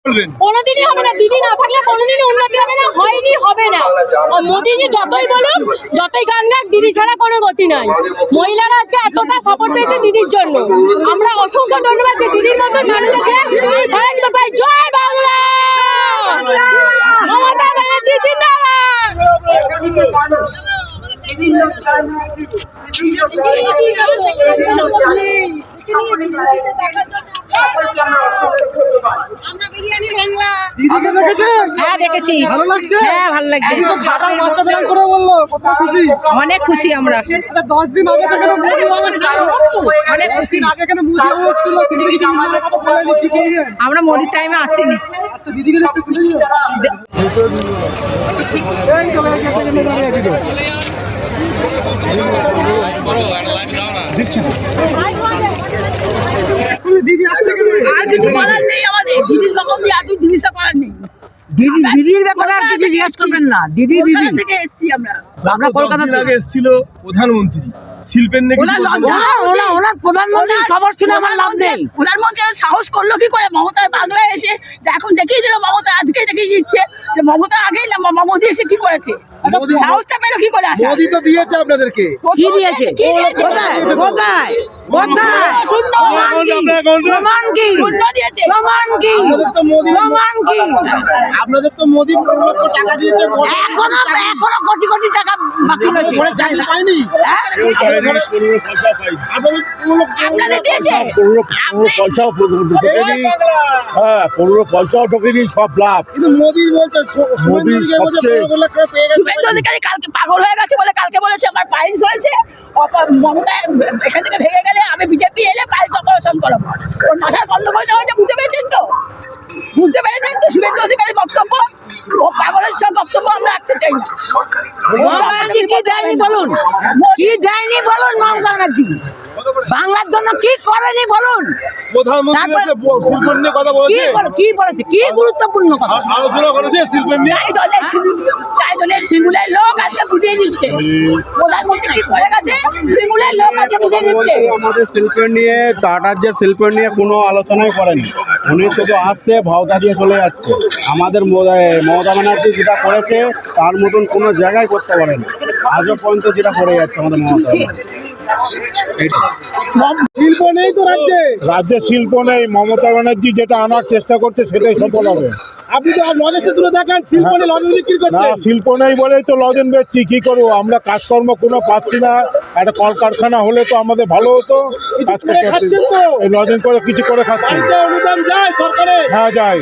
কোনোদিনই হবে না, দিদি না থাকলে কোনোদিনই উন্নতি হবে না, হয়নি, হবে না। মোদিজি যতই বলুক, যতই গান গাক, দিদি ছাড়া কোনো গতি নাই। মহিলারা আজকে এতটা সাপোর্ট পেয়েছে দিদির জন্য, আমরা অসংখ্য ধন্যবাদ যে দিদির মতো মানুষকে সারা জীবন পাই। জয় বাংলা, মমতা ব্যানার্জি জিন্দাবাদ। হ্যাঁ দেখেছি, ভালো লাগছে। হ্যাঁ ভালো লাগছে, অনেক খুশি আমরা। 10 দিন আগে থেকে অনেক খুশি, আমরা আমরা মোদির টাইমে আসিনি। আচ্ছা দিদিকে দেখতেছিলেন দিদি আসছে আর কিছু বলার নেই আমাদের, দিদি সম্বন্ধে আর কিছু জিনিস করার নেই। দিদির ব্যাপারে আর কিছু জিজ্ঞেস করবেন না। দিদি থেকে এসেছি আমরা কলকাতা থেকে এসেছিল প্রধানমন্ত্রী শিল্পের নাকি ওনার প্রধানমন্ত্রীর খবর শুনে আমার লাভ নেই। প্রধানমন্ত্রী সাহস করলো কি করে মমতা বাংলায় এসে, যে এখন দেখিয়ে দিল মমতা, আজকে দেখিয়ে দিচ্ছে যে মমতা আগেই না, মোদি এসে কি করেছে, সাহসটা পেলো কি করে আসা। মোদি তো দিয়েছে আপনাদেরকে, কি দিয়েছে, কোথায় কোথায় কোথায়, প্রমাণ কি, প্রমাণ কি, আপনাদের তো মোদি 15 লক্ষ টাকা দিয়েছে, এখনো কোটি কোটি টাকা বাকি রয়েছে। পাইনি আপনাদের দিয়েছে, 15 পয়সাও ঢোকেনি, সব লাভ। কিন্তু মোদি বলছে মোদি সবচেয়ে শুভেন্দু অধিকারী কালকে পাগল হয়ে গেছে বলে কালকে বলেছে আমার পাইলস হয়েছে, মমতা এখান থেকে ভেঙে গেলে আমি বিজেপি এলে পাইলস অপারেশন করাবো। ওর মাথার গন্ডগোলটা হয়েছে, বুঝতে পেরেছেন তো, বুঝতে পেরেছেন তো শুভেন্দু অধিকারীর বক্তব্য। ও পাগলের সব বক্তব্য আমরা রাখতে চাই না। কি দেয়নি বলুন, কি দেয়নি বলুন, মমতা ব্যানার্জি বাংলার জন্য কি করেনি বলুন। কি বলেছে, কি গুরুত্বপূর্ণ কথা আলোচনা করেছে শিল্পের নিয়ে। তাই দলের সিঙ্গুলের লোক আজকে বুঝিয়ে দিচ্ছে, প্রধানমন্ত্রী কি করে গেছে, সিঙ্গুলের লোক আজকে বুঝিয়ে দিচ্ছে। আমাদের শিল্পের নিয়ে, টাটার যে শিল্পের নিয়ে কোনো আলোচনাই করেনি, উনি শুধু আসছে ভাওতা দিয়ে চলে যাচ্ছে। আমাদের মমতা ব্যানার্জি যেটা করেছে তার মতন কোনো জায়গায় করতে পারেনি আজও পর্যন্ত, যেটা করে যাচ্ছে আমাদের মমতা ব্যানার্জি। শিল্প নেই তো রাজ্যে শিল্প নেই, মমতা ব্যানার্জি যেটা আনার চেষ্টা করছে সেটাই সফল হবে। আপনি তো লজেন্স তুলে দেখেন, শিল্প নেই, লজেন্স বিক্রি না, করছে। শিল্প নেই বলেই তো লজেন বেচছি। কি করবো আমরা, কাজকর্ম কোনো পাচ্ছি না। একটা কলকারখানা হলে তো আমাদের ভালো হতো, কাজ করতে। খাচ্ছেন তো, এই লজেন করে কিছু করে খাচ্ছি। অনুদান যায় সরকারে, হ্যাঁ যায়।